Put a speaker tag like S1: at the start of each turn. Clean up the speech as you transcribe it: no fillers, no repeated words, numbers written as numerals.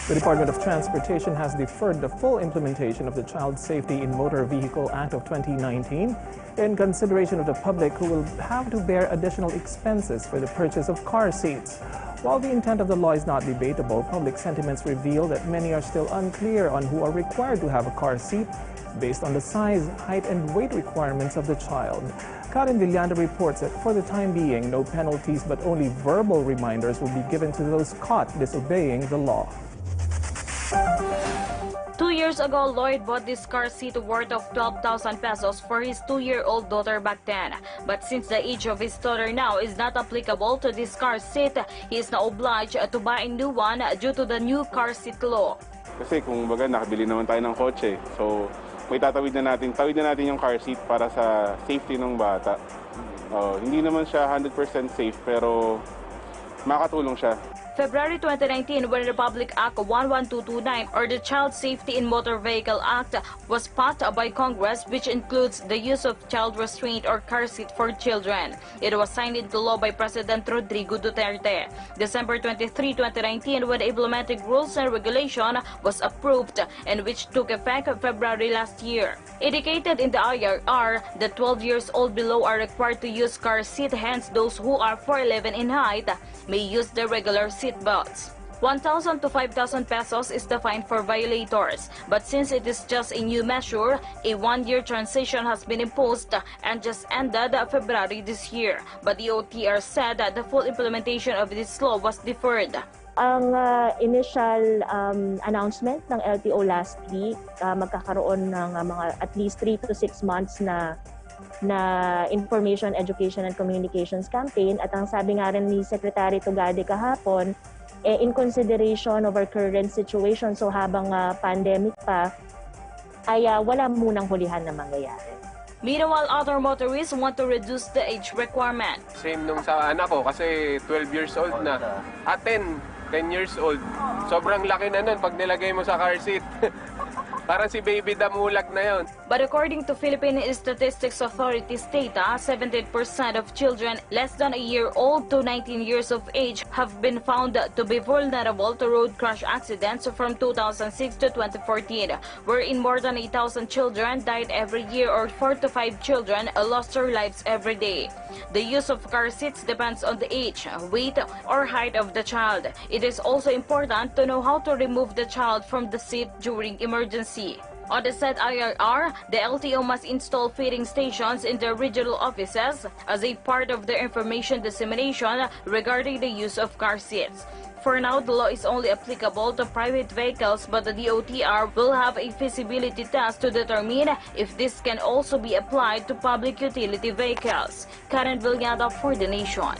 S1: The Department of Transportation has deferred the full implementation of the Child Safety in Motor Vehicle Act of 2019 in consideration of the public who will have to bear additional expenses for the purchase of car seats. While the intent of the law is not debatable, public sentiments reveal that many are still unclear on who are required to have a car seat based on the size, height, and weight requirements of the child. Karen Villanda reports that for the time being, no penalties but only verbal reminders will be given to those caught disobeying the law.
S2: 2 years ago, Lloyd bought this car seat worth of 12,000 pesos for his 2-year-old daughter back then. But since the age of his daughter now is not applicable to this car seat, he is now obliged to buy a new one due to the new car seat law.
S3: Kasi kung baga nakabili naman tayo ng kotse, so may tawid na natin yung car seat para sa safety ng bata. Hindi naman siya 100% safe pero makatulong siya.
S2: February 2019, when Republic Act 11229 or the Child Safety in Motor Vehicle Act was passed by Congress, which includes the use of child restraint or car seat for children. It was signed into law by President Rodrigo Duterte. December 23, 2019, when the implementing rules and regulation was approved and which took effect February last year. Indicated in the IRR that 12 years old below are required to use car seat, hence those who are 4'11" in height may use the regular seat belts. 1,000 to 5,000 pesos is the fine for violators. But since it is just a new measure, a 1-year transition has been imposed and just ended February this year. But the DOTr said that the full implementation of this law was deferred.
S4: Ang initial announcement ng LTO last week, magkakaroon ng mga at least 3 to 6 months na information, education, and communications campaign. At ang sabi nga rin ni Secretary Tugade kahapon, in consideration of our current situation, so habang pandemic pa, ay wala munang hulihan na mangyayari.
S2: Meanwhile, other motorists want to reduce the age requirement.
S5: Same nung sa anak ko kasi 12 years old na. 10 years old. Sobrang laki na nun pag nilagay mo sa car seat. Parang si baby damulag na yon.
S2: But according to Philippine Statistics Authority's data, 70% of children less than a year old to 19 years of age have been found to be vulnerable to road crash accidents from 2006 to 2014, wherein more than 8,000 children died every year or 4 to 5 children lost their lives every day. The use of car seats depends on the age, weight, or height of the child. It is also important to know how to remove the child from the seat during emergency. On the said IRR, the LTO must install feeding stations in their regional offices as a part of their information dissemination regarding the use of car seats. For now, the law is only applicable to private vehicles, but the DOTr will have a feasibility test to determine if this can also be applied to public utility vehicles. Karen Villanda for The Nation.